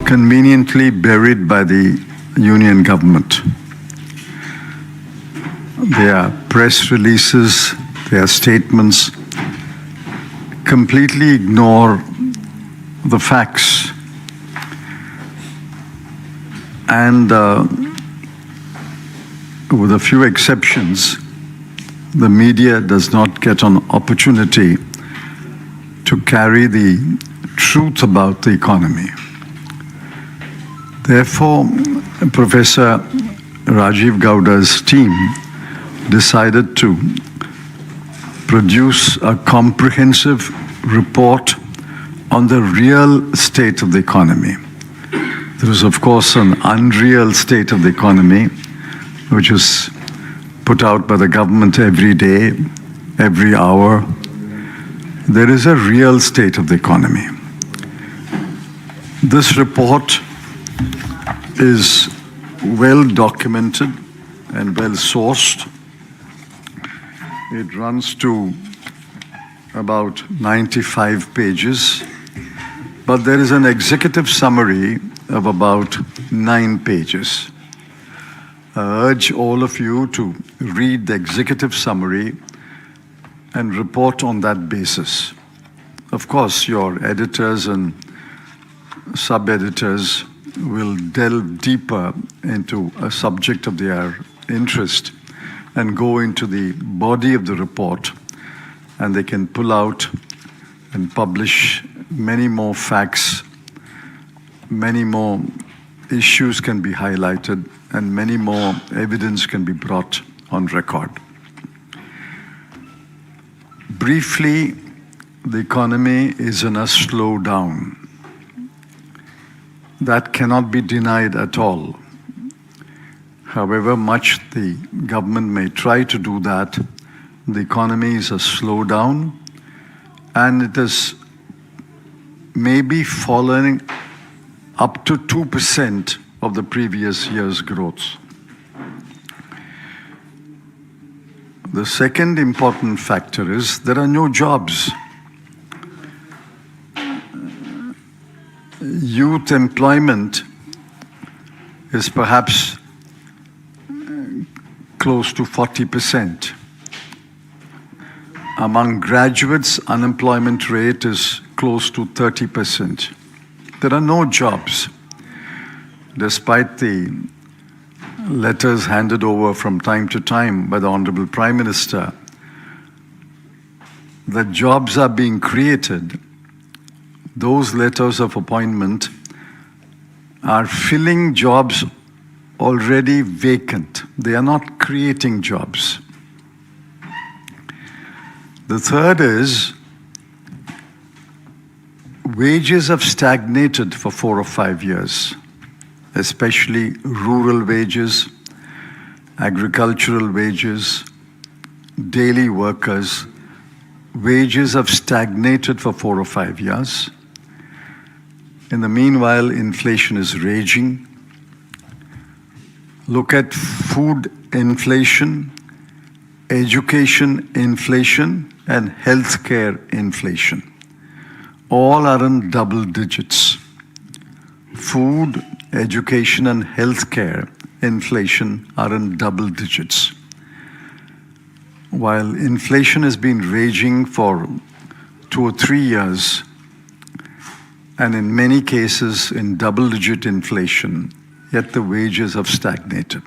conveniently buried by the union government. Their press releases, their statements completely ignore the facts. And with a few exceptions, the media does not get an opportunity to carry the truth about the economy. Therefore, Professor Rajiv Gowda's team decided to produce a comprehensive report on the real state of the economy. There is, of course, an unreal state of the economy, which is put out by the government every day, every hour. There is a real state of the economy. This report is well documented and well sourced. It runs to about 95 pages, but there is an executive summary of about 9 pages. I urge all of you to read the executive summary and report on that basis. Of course, your editors and sub-editors will delve deeper into a subject of their interest and go into the body of the report, and they can pull out and publish many more facts, many more issues can be highlighted, and many more evidence can be brought on record. Briefly, the economy is in a slowdown. That cannot be denied at all. However much the government may try to do that, the economy is a slowdown, and it is maybe falling up to 2% of the previous year's growth. The second important factor is there are no jobs. Youth employment is perhaps close to 40%. Among graduates, unemployment rate is close to 30%. There are no jobs, despite the letters handed over from time to time by the Honorable Prime Minister. The jobs are being created. Those letters of appointment are filling jobs already vacant. They are not creating jobs. The third is wages have stagnated for 4 or 5 years, especially rural wages, agricultural wages, daily workers. Wages have stagnated for 4 or 5 years. In the meanwhile, inflation is raging. Look at food inflation, education inflation, and healthcare inflation. All are in double digits. Food, education, and healthcare inflation are in double digits. While inflation has been raging for 2 or 3 years, and in many cases in double-digit inflation, yet the wages have stagnated.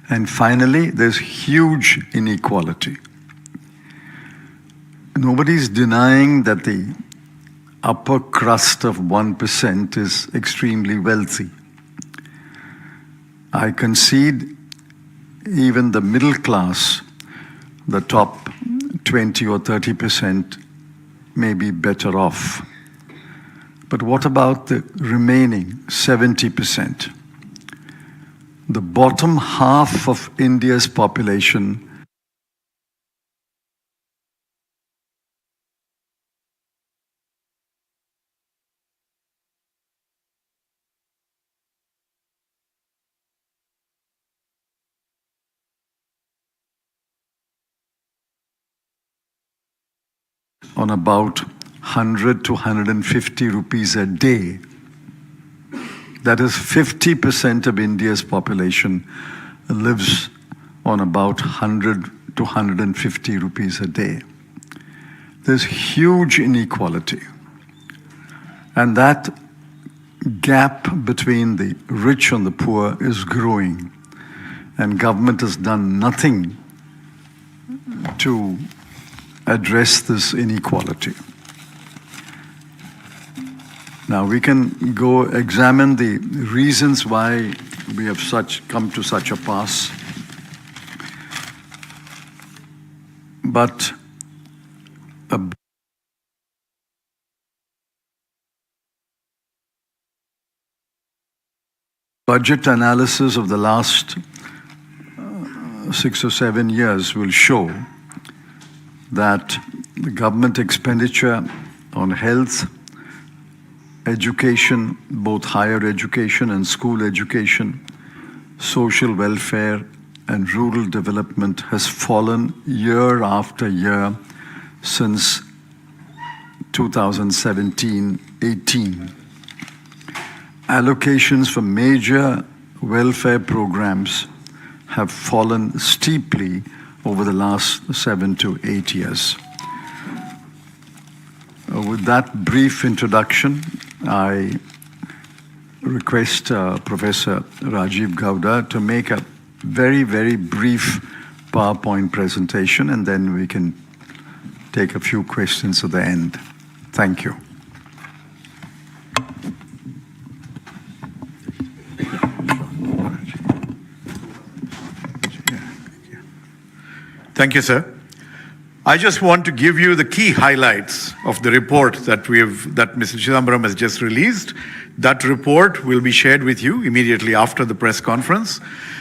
And finally, there's huge inequality. Nobody's denying that the upper crust of 1% is extremely wealthy. I concede even the middle class, the top 20 or 30% may be better off. But what about the remaining 70%? The bottom half of India's population on about 100 to 150 rupees a day. That is 50% of India's population lives on about 100 to 150 rupees a day. There's huge inequality. And that gap between the rich and the poor is growing. And government has done nothing to address this inequality. Now we can go examine the reasons why we have come to such a pass. But a budget analysis of the last 6 or 7 years will show that the government expenditure on health, education, both higher education and school education, social welfare and rural development has fallen year after year since 2017-18. Allocations for major welfare programs have fallen steeply over the last 7 to 8 years. With that brief introduction, I request Professor Rajiv Gowda to make a very, very brief PowerPoint presentation, and then we can take a few questions at the end. Thank you. Thank you, sir. I just want to give you the key highlights of the report that Mr. Chidambaram has just released. That report will be shared with you immediately after the press conference.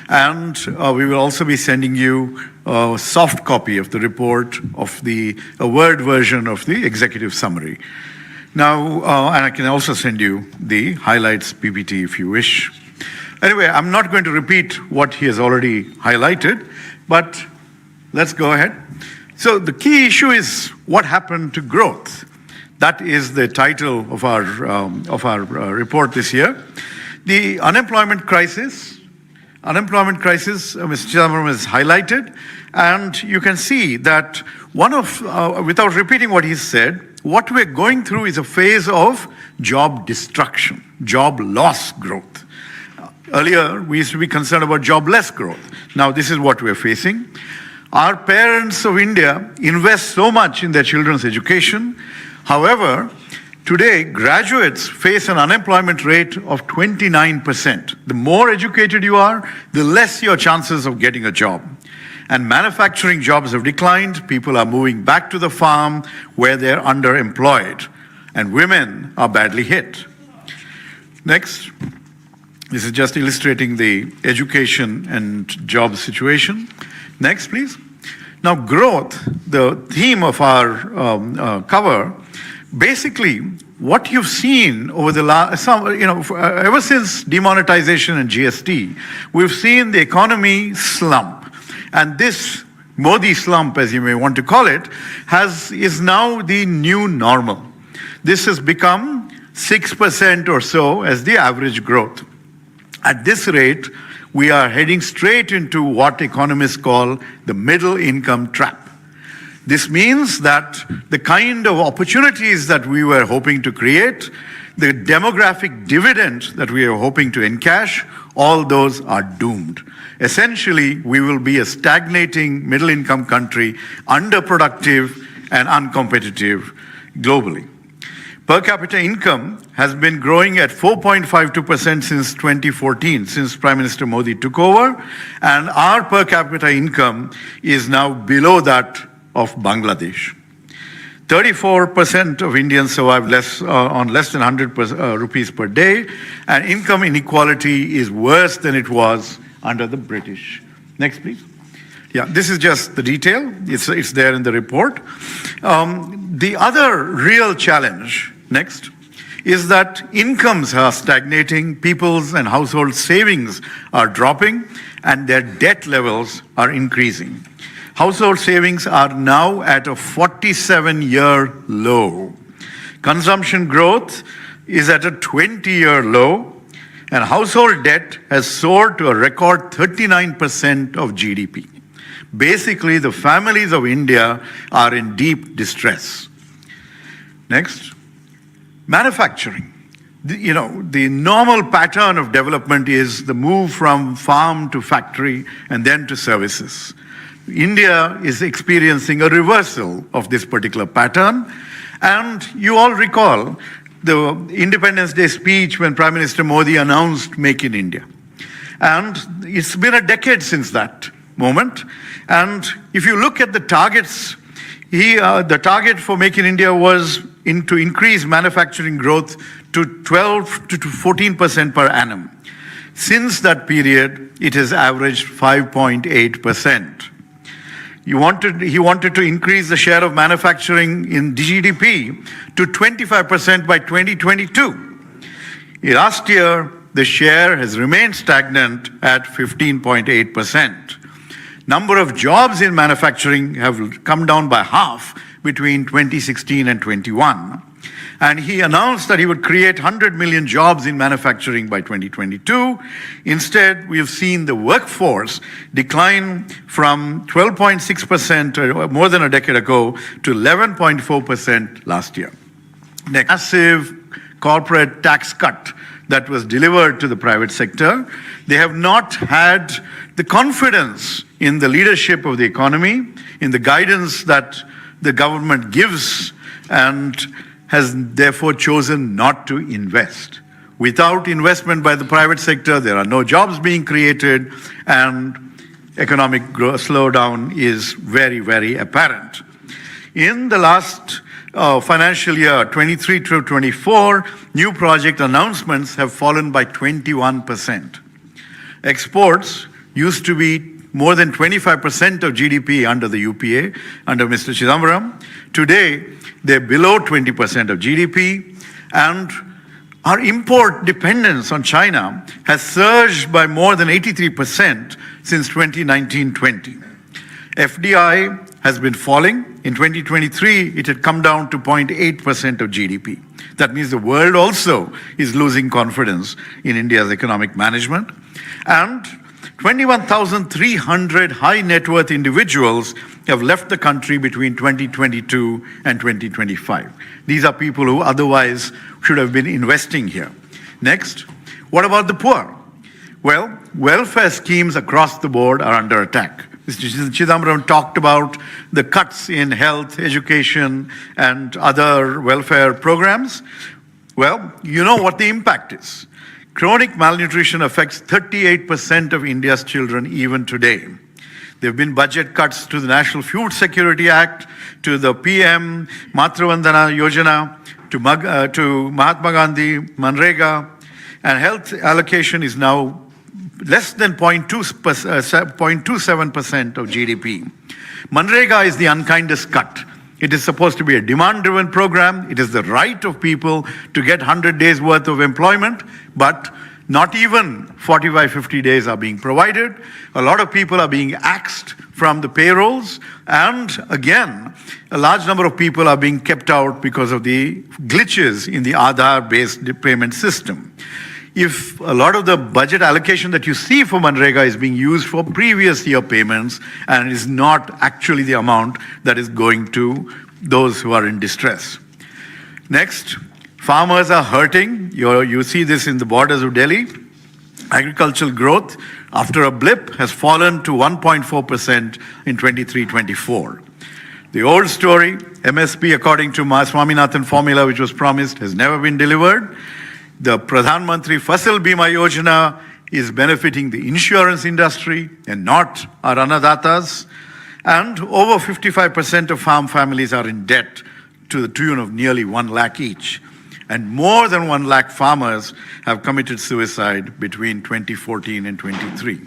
And we will also be sending you a soft copy of the report, of a Word version of the executive summary. Now, and I can also send you the highlights PPT if you wish. Anyway, I'm not going to repeat what he has already highlighted, but let's go ahead. So the key issue is what happened to growth. That is the title of our report this year. The unemployment crisis, Mr. Chidambaram has highlighted, and you can see that without repeating what he said, what we're going through is a phase of job destruction, job loss growth. Earlier, we used to be concerned about jobless growth. Now this is what we're facing. Our parents of India invest so much in their children's education. However, today graduates face an unemployment rate of 29%. The more educated you are, the less your chances of getting a job. And manufacturing jobs have declined. People are moving back to the farm where they're underemployed. And women are badly hit. Next. This is just illustrating the education and job situation. Next, please. Now, growth, the theme of our cover, basically what you've seen over the last, ever since demonetization and GST, we've seen the economy slump. And this Modi slump, as you may want to call it, is now the new normal. This has become 6% or so as the average growth. At this rate, we are heading straight into what economists call the middle income trap. This means that the kind of opportunities that we were hoping to create, the demographic dividend that we are hoping to encash, all those are doomed. Essentially, we will be a stagnating middle income country, underproductive and uncompetitive globally. Per capita income has been growing at 4.52% since 2014, since Prime Minister Modi took over, and our per capita income is now below that of Bangladesh. 34% of Indians survive on less than 100 rupees per day, and income inequality is worse than it was under the British. Next, please. Yeah, this is just the detail. It's there in the report. The other real challenge, next, is that incomes are stagnating, people's and household savings are dropping, and their debt levels are increasing. Household savings are now at a 47-year low. Consumption growth is at a 20-year low, And household debt has soared to a record 39% of GDP. Basically, the families of India are in deep distress. Next. Manufacturing. The normal pattern of development is the move from farm to factory and then to services. India is experiencing a reversal of this particular pattern. And you all recall the Independence Day speech when Prime Minister Modi announced Make in India. And it's been a decade since that moment. And if you look at the targets, the target for Make in India was to increase manufacturing growth to 12 to 14% per annum. Since that period, it has averaged 5.8%. He wanted to increase the share of manufacturing in GDP to 25% by 2022. Last year, the share has remained stagnant at 15.8%. Number of jobs in manufacturing have come down by half between 2016 and 21. And he announced that he would create 100 million jobs in manufacturing by 2022. Instead, we have seen the workforce decline from 12.6% more than a decade ago to 11.4% last year. Next, massive corporate tax cut that was delivered to the private sector. They have not had the confidence in the leadership of the economy, in the guidance that the government gives, and has therefore chosen not to invest. Without investment by the private sector, there are no jobs being created, and economic slowdown is very, very apparent. In the last financial year, 23 to 24, new project announcements have fallen by 21%. Exports used to be more than 25% of GDP under the UPA, under Mr. Chidambaram. Today, they're below 20% of GDP, and our import dependence on China has surged by more than 83% since 2019-20. FDI has been falling. In 2023, it had come down to 0.8% of GDP. That means the world also is losing confidence in India's economic management. And 21,300 high net worth individuals have left the country between 2022 and 2025. These are people who otherwise should have been investing here. Next, what about the poor? Well, welfare schemes across the board are under attack. Mr. Chidambaram talked about the cuts in health, education, and other welfare programs. Well, you know what the impact is. Chronic malnutrition affects 38% of India's children even today. There have been budget cuts to the National Food Security Act, to the PM Matru-Vandana Yojana, to Mahatma Gandhi, Manrega, and health allocation is now less than 0.27% of GDP. Manrega is the unkindest cut. It is supposed to be a demand-driven program. It is the right of people to get 100 days worth of employment, but not even 45, 50 days are being provided. A lot of people are being axed from the payrolls. And again, a large number of people are being kept out because of the glitches in the Aadhaar-based payment system. If a lot of the budget allocation that you see for Manrega is being used for previous year payments and is not actually the amount that is going to those who are in distress. Next, farmers are hurting. You see this in the borders of Delhi. Agricultural growth, after a blip, has fallen to 1.4% in 23-24. The old story, MSP according to Swaminathan formula, which was promised, has never been delivered. The Pradhan Mantri Fasal Bima Yojana is benefiting the insurance industry and not our annadatas. And over 55% of farm families are in debt to the tune of nearly 1 lakh each. And more than 1 lakh farmers have committed suicide between 2014 and 23.